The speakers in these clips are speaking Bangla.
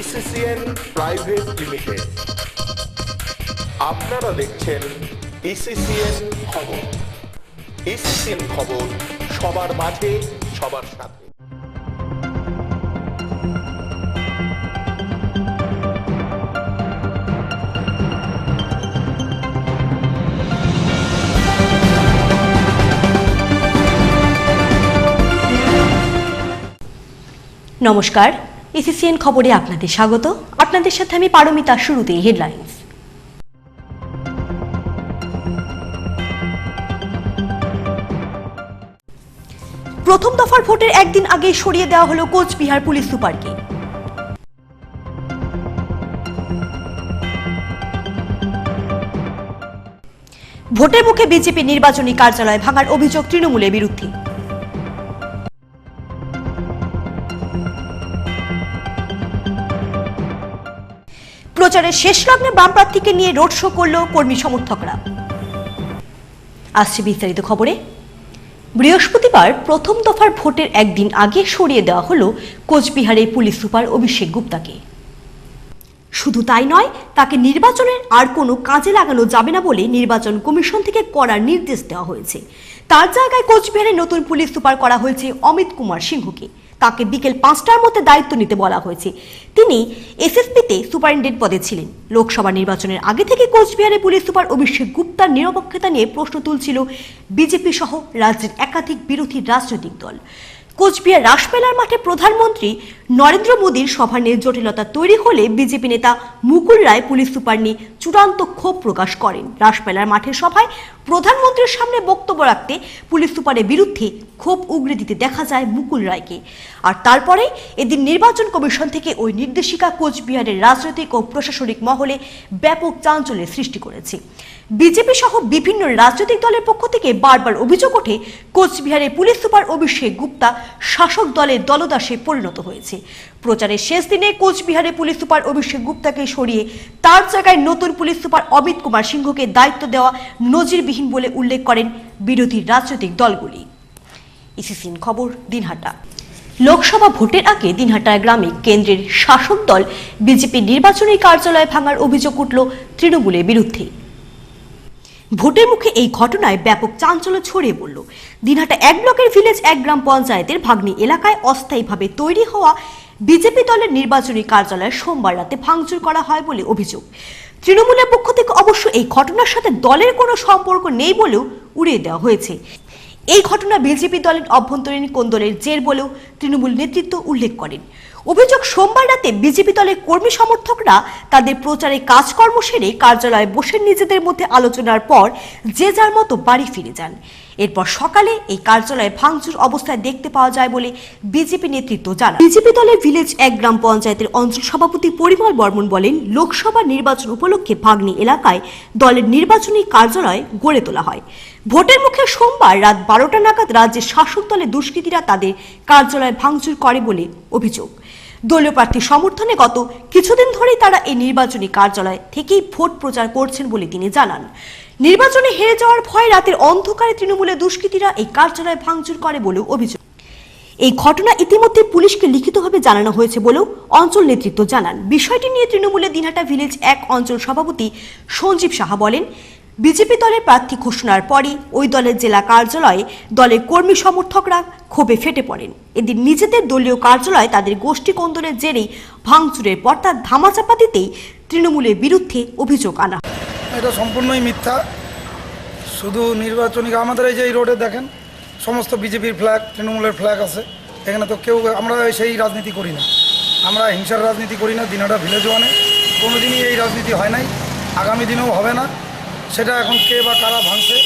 ইসিসিএন প্রাইভেট লিমিটেড। আপনারা দেখছেন ইসিসিএন খবর। ইসিসিএন খবর, সবার মাঝে সবার সাথে। নমস্কার, ইসিসিএন খবরে আপনাদের স্বাগত। আপনাদের সাথে আমি পারমিতা। শুরুতেই হেডলাইন্স। প্রথম দফার ভোটের একদিন আগে সরিয়ে দেওয়া হলো কোচবিহার পুলিশ সুপারকে। ভোটের মুখে বিজেপি নির্বাচনী কার্যালয় ভাঙার অভিযোগ তৃণমূলের বিরুদ্ধে। প্রচারের শেষ লগ্নে বাম প্রার্থীকে নিয়ে রোড শো করল কর্মী সমর্থকরা। আসছে বিস্তারিত খবরে। বৃহস্পতিবার প্রথম দফার ভোটের একদিন আগে সরিয়ে দেওয়া হলো কোচবিহারের পুলিশ সুপার অভিষেক গুপ্তাকে। শুধু তাই নয়, তাকে নির্বাচনের আর কোনো কাজে লাগানো যাবে না বলে নির্বাচন কমিশন থেকে করার নির্দেশ দেওয়া হয়েছে। তার জায়গায় কোচবিহারের নতুন পুলিশ সুপার করা হয়েছে অমিত কুমার সিংহকে। তাকে বিকেল 5টার মধ্যে দায়িত্ব নিতে বলা হয়েছে। তিনি এসএসপিতে সুপারিনটেন্ডেন্ট পদে ছিলেন। লোকসভা নির্বাচনের আগে থেকে কোচবিহারের পুলিশ সুপার অভিষেক গুপ্তার নিরপেক্ষতা নিয়ে প্রশ্ন তুলছিল বিজেপি সহ রাজ্যের একাধিক বিরোধী রাজনৈতিক দল। কোচবিহার রাসমেলার মাঠে প্রধানমন্ত্রী নরেন্দ্র মোদীর সভা নিয়ে জটিলতা তৈরি হলে বিজেপি নেতা মুকুল রায় পুলিশ সুপার নিয়ে চূড়ান্ত ক্ষোভ প্রকাশ করেন। রাসমেলার মাঠের সভায় প্রধানমন্ত্রীর সামনে বক্তব্য রাখতে পুলিশ সুপারের বিরুদ্ধে ক্ষোভ উগরে দিতে দেখা যায় মুকুল রায়কে। আর তারপরে এদিন নির্বাচন কমিশন থেকে ওই নির্দেশিকা কোচবিহারের রাজনৈতিক ও প্রশাসনিক মহলে ব্যাপক চাঞ্চল্যের সৃষ্টি করেছে। বিজেপি সহ বিভিন্ন রাজনৈতিক দলের পক্ষ থেকে বারবার অভিযোগ ওঠে কোচবিহারের পুলিশ সুপার অভিষেক গুপ্তা শাসক দলের দলদাসে পরিণত হয়েছে। প্রচারের শেষ দিনে কোচবিহারের পুলিশ সুপার অভিষেক গুপ্তাকে সরিয়ে তার জায়গায় নতুন পুলিশ সুপার অমিত কুমার সিংহকে দায়িত্ব দেওয়া নজিরবিহীন বলে উল্লেখ করেন বিরোধী রাজনৈতিক দলগুলি। ইসিসিএন খবর, দিনহাটা। লোকসভা ভোটের আগে দিনহাটা গ্রামে কেন্দ্রের শাসক দল বিজেপি নির্বাচনী কার্যালয় ভাঙার অভিযোগ উঠল তৃণমূলের বিরুদ্ধে। ভোটের মুখে এই ঘটনায় ব্যাপক চাঞ্চল্য ছড়িয়ে পড়ল। দিনহাটা 1 ব্লকের ভিলেজ 1 গ্রাম পঞ্চায়েতের ভাগ্নি এলাকায় অস্থায়ীভাবে তৈরি হওয়া বিজেপি দলের নির্বাচনী কার্যালয়ে সোমবার রাতে ভাঙচুর করা হয় বলে অভিযোগ। তৃণমূলের পক্ষ থেকে অবশ্য এই ঘটনার সাথে দলের কোনো সম্পর্ক নেই বলেও উড়িয়ে দেওয়া হয়েছে। এই ঘটনা বিজেপি দলের অভ্যন্তরীণ কোন্দলের জের বলেও তৃণমূল নেতৃত্ব উল্লেখ করেন। অভিযোগ, সোমবার রাতে বিজেপি দলের কর্মী সমর্থকরা তাদের প্রচারে কাজকর্ম সেরে কার্যালয়ে বসে নিজেদের মধ্যে আলোচনার পর যে যার মতো বাড়ি ফিরে যান। এরপর সকালে এই কার্যালয়ে ভাঙচুর অবস্থায় দেখতে পাওয়া যায় বলে বিজেপি নেতৃত্ব জানান। বিজেপি দলের ভিলেজ 1 গ্রাম পঞ্চায়েতের অঞ্চল সভাপতি পরিমল বর্মন বলেন, লোকসভা নির্বাচন উপলক্ষে ভাগ্নি এলাকায় দলের নির্বাচনী কার্যালয় গড়ে তোলা হয়। ভোটের মুখে সোমবার রাত 12টা নাগাদ রাজ্যের শাসক দলের দুষ্কৃতীরা তাদের কার্যালয় ভাঙচুর করে বলে অভিযোগ। দলীয় প্রার্থীর সমর্থনে গত কিছুদিন ধরেই তারা এই নির্বাচনী কার্যালয় থেকেই ভোট প্রচার করছেন বলে তিনি জানান। নির্বাচনে হেরে যাওয়ার ভয়ে রাতের অন্ধকারে তৃণমূলের দুষ্কৃতীরা এই কার্যালয় ভাঙচুর করে বলেও অভিযোগ। এই ঘটনা ইতিমধ্যে পুলিশকে লিখিতভাবে জানানো হয়েছে বলেও অঞ্চল নেতৃত্ব জানান। বিষয়টি নিয়ে তৃণমূলের দিনহাটা ভিলেজ 1 অঞ্চল সভাপতি সঞ্জীব সাহা বলেন, বিজেপি দলের প্রার্থী ঘোষণার পরই ওই দলের জেলা কার্যালয়ে দলের কর্মী সমর্থকরা ক্ষোভে ফেটে পড়েন। এদিন নিজেদের দলীয় কার্যালয়ে তাদের গোষ্ঠী কোন্দলের জেরেই ভাঙচুরের পর তার ধামাচাপা দিতেই তৃণমূলের বিরুদ্ধে অভিযোগ আনা। এটা সম্পূর্ণই মিথ্যা। শুধু নির্বাচনী আমাদের এই যে রোডে দেখেন সমস্ত বিজেপির ফ্ল্যাগ, তৃণমূলের ফ্ল্যাগ আছে। এখানে তো কেউ, আমরা সেই রাজনীতি করি না, আমরা হিংসার রাজনীতি করি না। দিনহাটা ভিলেজ 1-এ কোনোদিনই এই রাজনীতি হয় নাই, আগামী দিনেও হবে না। সেটা এখন কে বা কারা ভাঙছে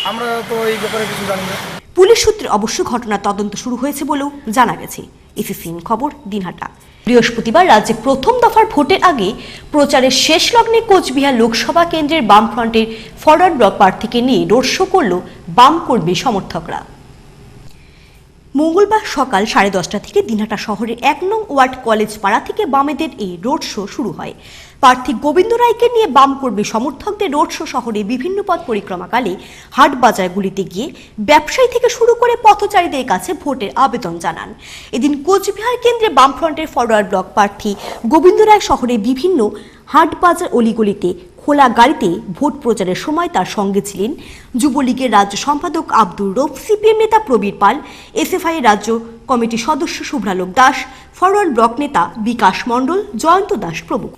আমরা তো এই ব্যাপারে কিছু জানি না। পুলিশ সূত্রে অবশ্য ঘটনার তদন্ত শুরু হয়েছে বলেও জানা গেছে। ইসিসিএন খবর, দিনহাটা। বৃহস্পতিবার রাজ্যে প্রথম দফার ভোটের আগে প্রচারের শেষ লগ্নে কোচবিহার লোকসভা কেন্দ্রের বামফ্রন্টের ফরওয়ার্ড ব্লক প্রার্থীকে নিয়ে রোড শো করল বাম কর্মী সমর্থকরা। মঙ্গলবার সকাল 10:30 থেকে দিনহাটা শহরের 1 নং ওয়ার্ড কলেজ পাড়া থেকে বামেদের এই রোড শো শুরু হয়। প্রার্থী গোবিন্দ রায়কে নিয়ে বাম কর্মী সমর্থকদের রোড শো শহরে বিভিন্ন পথ পরিক্রমাকালে হাট বাজারগুলিতে গিয়ে ব্যবসায়ী থেকে শুরু করে পথচারীদের কাছে ভোটের আবেদন জানান। এদিন কোচবিহার কেন্দ্রে বামফ্রন্টের ফরওয়ার্ড ব্লক প্রার্থী গোবিন্দ রায় শহরে বিভিন্ন হাট বাজার অলিগলিতে খোলা গাড়িতে ভোট প্রচারের সময় তার সঙ্গে ছিলেন যুবলীগের রাজ্য সম্পাদক আব্দুর রৌফ, সিপিএম নেতা প্রবীর পাল, এসএফআই রাজ্য কমিটির সদস্য শুভ্রালোক দাস, ফরওয়ার্ড ব্লক নেতা বিকাশ মণ্ডল, জয়ন্ত দাস প্রমুখ।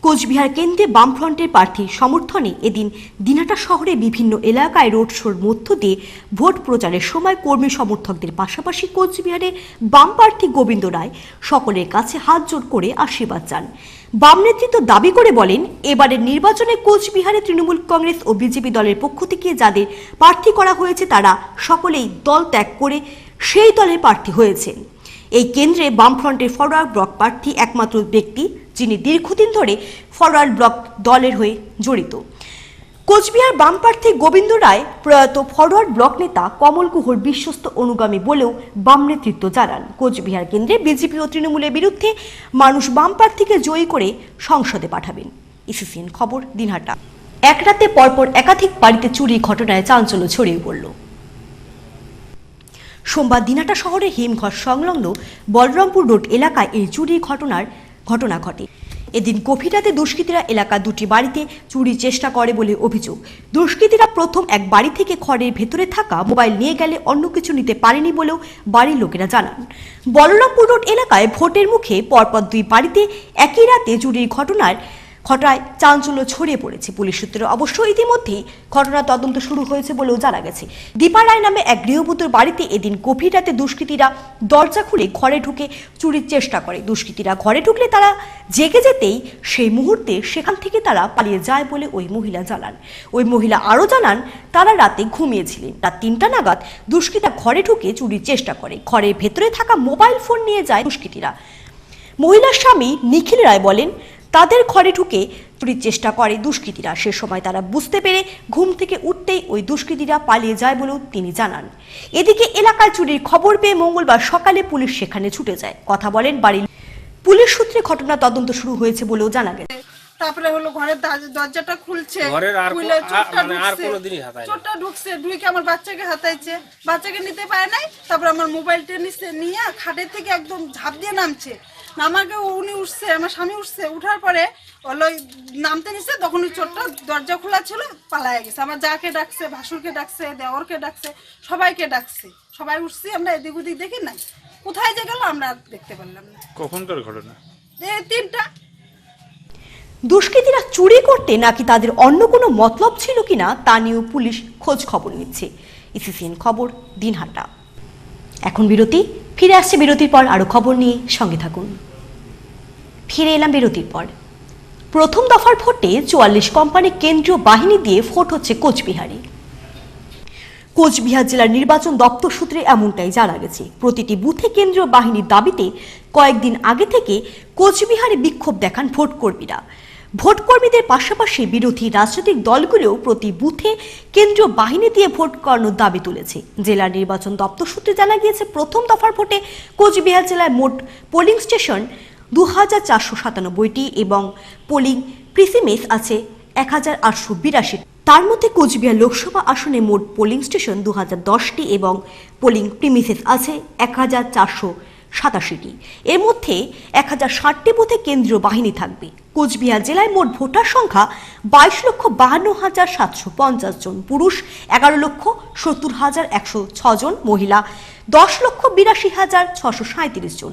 কোচবিহার কেন্দ্রে বামফ্রন্টের প্রার্থীর সমর্থনে এদিন দিনহাটা শহরে বিভিন্ন এলাকায় রোড শোর মধ্য দিয়ে ভোট প্রচারের সময় কর্মী সমর্থকদের পাশাপাশি কোচবিহারের বাম প্রার্থী গোবিন্দ রায় সকলের কাছে হাত জোড় করে আশীর্বাদ চান। বাম নেতৃত্ব দাবি করে বলেন, এবারের নির্বাচনে কোচবিহারে তৃণমূল কংগ্রেস ও বিজেপি দলের পক্ষ থেকে যাদের প্রার্থী করা হয়েছে তারা সকলেই দল ত্যাগ করে সেই দলের প্রার্থী হয়েছেন। এই কেন্দ্রে বামফ্রন্টের ফরওয়ার্ড ব্লক প্রার্থী একমাত্র ব্যক্তি যিনি দীর্ঘদিন ধরে ফরওয়ার্ড ব্লক দলের হয়ে জড়িত। কোচবিহার বাম প্রার্থী গোবিন্দ রায় প্রয়াত ফরওয়ার্ড ব্লক নেতা কমল গুহর বিশ্বস্ত অনুগামী বলেও বাম নেতৃত্ব জানান। কোচবিহার কেন্দ্রে বিজেপি ও তৃণমূলের বিরুদ্ধে মানুষ বাম প্রার্থীকে জয়ী করে সংসদে পাঠাবেন। ইসিসিএন খবর, দিনহাটা। এক রাতে পরপর একাধিক বাড়িতে চুরি ঘটনায় চাঞ্চল্য ছড়িয়ে পড়ল। সোমবার দিনহাটা শহরের হিমঘর সংলগ্ন বলরামপুর রোড এলাকায় এই চুরির ঘটনা ঘটে। এদিন গভীর রাতে দুষ্কৃতীরা এলাকা দুটি বাড়িতে চুরির চেষ্টা করে বলে অভিযোগ। দুষ্কৃতীরা প্রথম এক বাড়ি থেকে খড়ের ভেতরে থাকা মোবাইল নিয়ে গেলে অন্য কিছু নিতে পারেনি বলেও বাড়ির লোকেরা জানান। বলরামপুর রোড এলাকায় ভোটের মুখে পরপর দুই বাড়িতে একই রাতে চুরির ঘটনায় চাঞ্চল্য ছড়িয়ে পড়েছে। পুলিশ সূত্রে অবশ্য ইতিমধ্যেই ঘটনার তদন্ত শুরু হয়েছে বলেও জানা গেছে। দীপা রায় নামে এক গৃহবধূর বাড়িতে এদিন গভীর রাতে দুষ্কৃতীরা দরজা খুলে ঘরে ঢুকে চুরির চেষ্টা করে। দুষ্কৃতীরা ঘরে ঢুকলে তারা জেগে যেতেই সেই মুহূর্তে সেখান থেকে তারা পালিয়ে যায় বলে ওই মহিলা জানান। ওই মহিলা আরও জানান, তারা রাতে ঘুমিয়েছিলেন। রাত 3টা নাগাদ দুষ্কৃতীরা ঘরে ঢুকে চুরির চেষ্টা করে। ঘরের ভেতরে থাকা মোবাইল ফোন নিয়ে যায় দুষ্কৃতীরা। মহিলার স্বামী নিখিল রায় বলেন, তাদের ঘরে ঢুকে চুরির চেষ্টা করে দুষ্কৃতীরা। সে সময় তারা বুঝতে পেরে ঘুম থেকে উঠতেই ওই দুষ্কৃতীরা পালিয়ে যায় বলেও তিনি জানান। এদিকে এলাকায় চুরির খবর পেয়ে মঙ্গলবার সকালে পুলিশ সেখানে ছুটে যায়। কথা বলেন বাড়ির পুলিশ সূত্রে ঘটনা তদন্ত শুরু হয়েছে বলেও জানা গেছে। তারপরে হলো ঘরের দরজাটা খুলছে, চোরটা ঢুকছে, ঢুকে আমার বাচ্চাকে হাতাইছে, বাচ্চাকে নিতে পারে নাই। তারপর আমার মোবাইলটা নিয়ে খাটের থেকে একদম ঝাঁপ দিয়ে নামছে। আমাকে উনি উঠছে, আমার স্বামী উঠছে, উঠার পরে হলো নামতে নিচ্ছে, তখন ওই চোরটা দরজা খোলা ছিল, পালায় গেছে। আমার যাকে ডাকছে, ভাসুরকে ডাকছে, দেওরকে ডাকছে, সবাইকে ডাকছে, সবাই উঠছি। আমরা এদিক ওদিক দেখি নাই, কোথায় যে গেল আমরা দেখতে পারলাম না। কখনকার ঘটনা? 3টা। দুষ্কৃতীরা চুরি করতে নাকি তাদের অন্য কোনো মতলব ছিল কিনা তা নিয়েও পুলিশ খোঁজ খবর নিচ্ছে। ইসিসিএন খবর, দিনহাটা। এখন বিরতি, ফিরে আসছে বিরতির পর আরো খবর নিয়ে, সঙ্গে থাকুন। ফিরে এলাম বিরতির পর। প্রথম দফার ভোটে 44 কোম্পানি কেন্দ্রীয় বাহিনী দিয়ে ভোট হচ্ছে কোচবিহারে। কোচবিহার জেলার নির্বাচন দপ্তর সূত্রে এমনটাই জানা গেছে। প্রতিটি বুথে কেন্দ্রীয় বাহিনীর দাবিতে কয়েকদিন আগে থেকে কোচবিহারে বিক্ষোভ দেখান ভোটকর্মীরা। ভোটকর্মীদের পাশাপাশি বিরোধী রাজনৈতিক দলগুলোও প্রতি বুথে কেন্দ্রীয় বাহিনী দিয়ে ভোট করানোর দাবি তুলেছে। জেলার নির্বাচন দপ্তর সূত্রে জানা গিয়েছে, প্রথম দফার ভোটে কোচবিহার জেলায় মোট পোলিং স্টেশন 2497টি এবং পোলিং প্রিসিমেস আছে 1882। তার মধ্যে কোচবিহার লোকসভা আসনে মোট পোলিং স্টেশন 2010টি এবং পোলিং প্রিমিসেস আছে 1487টি। এর মধ্যে 1060টি বুথে কেন্দ্রীয় বাহিনী থাকবে। কোচবিহার জেলায় মোট ভোটার সংখ্যা 22,52,750 জন, পুরুষ 11,70,106 জন, মহিলা 10,82,637 জন,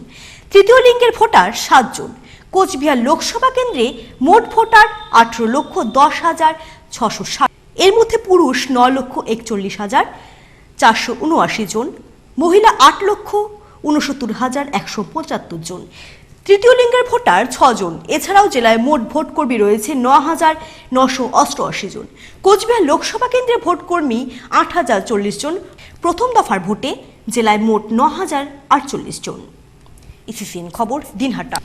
তৃতীয় লিঙ্গের ভোটার 7 জন। কোচবিহার লোকসভা কেন্দ্রে মোট ভোটার 18,10,660। এর মধ্যে পুরুষ 9,41,479 জন, মহিলা 8,69,175 জন, তৃতীয় লিঙ্গের ভোটার 6 জন। এছাড়াও জেলায় মোট ভোটকর্মী রয়েছে 9,988 জন। কোচবিহার লোকসভা কেন্দ্রে ভোটকর্মী 8,040 জন। প্রথম দফার ভোটে জেলায় মোট 9,048 জন। ইসিসিএন খবর, দিনহাটা।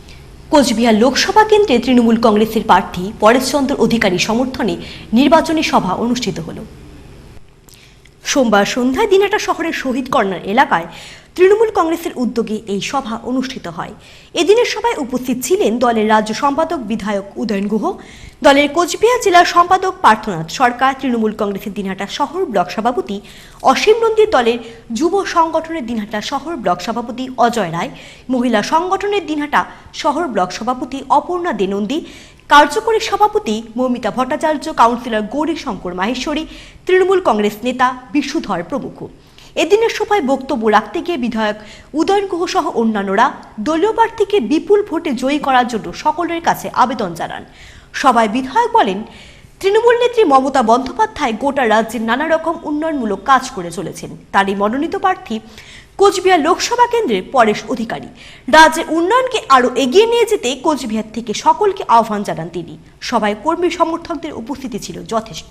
কোচবিহার লোকসভা কেন্দ্রে তৃণমূল কংগ্রেসের প্রার্থী পরেশচন্দ্র অধিকারী সমর্থনে নির্বাচনী সভা অনুষ্ঠিত হল। সোমবার সন্ধ্যায় দিনহাটা শহরের শহীদ কর্নার এলাকায় তৃণমূল কংগ্রেসের উদ্যোগে এই সভা অনুষ্ঠিত হয়। এদিনের সভায় উপস্থিত ছিলেন দলের রাজ্য সম্পাদক বিধায়ক উদয়ন গুহ, দলের কোচবিহার জেলার সম্পাদক পার্থনাথ সরকার, তৃণমূল কংগ্রেসের দিনহাটা শহর ব্লক সভাপতি অসীম নন্দী, দলের যুব সংগঠনের দিনহাটা শহর ব্লক সভাপতি অজয় রায়, মহিলা সংগঠনের দিনহাটা শহর ব্লক সভাপতি অপর্ণা দে নন্দী, কার্যকরী সভাপতি মৌমিতা ভট্টাচার্য, কাউন্সিলর গৌরী শঙ্কর মাহেশ্বরী, তৃণমূল কংগ্রেস নেতা বিশুধর প্রমুখ। এদিনের সভায় বক্তব্য রাখতে গিয়ে বিধায়ক উদয়ন গুহ সহ অন্যান্যরা দলীয় প্রার্থীকে বিপুল ভোটে জয়ী করার জন্য সকলের কাছে আবেদন জানান। সভায় বিধায়ক বলেন, তৃণমূল নেত্রী মমতা বন্দ্যোপাধ্যায় গোটা রাজ্যের নানা রকম উন্নয়নমূলক কাজ করে চলেছেন। তারই মনোনীত প্রার্থী কোচবিহার লোকসভা কেন্দ্রের পরেশ অধিকারী। রাজ্যের উন্নয়নকে আরও এগিয়ে নিয়ে যেতে কোচবিহার থেকে সকলকে আহ্বান জানান তিনি। সভায় কর্মী সমর্থকদের উপস্থিতি ছিল যথেষ্ট।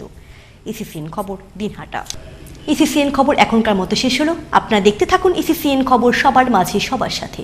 ইসিসিএন খবর, দিনহাটা। ইসিসিএন খবর এখনকার মতো শেষ হলো। আপনারা দেখতে থাকুন ইসিসিএন খবর, সবার মাঝে সবার সাথে।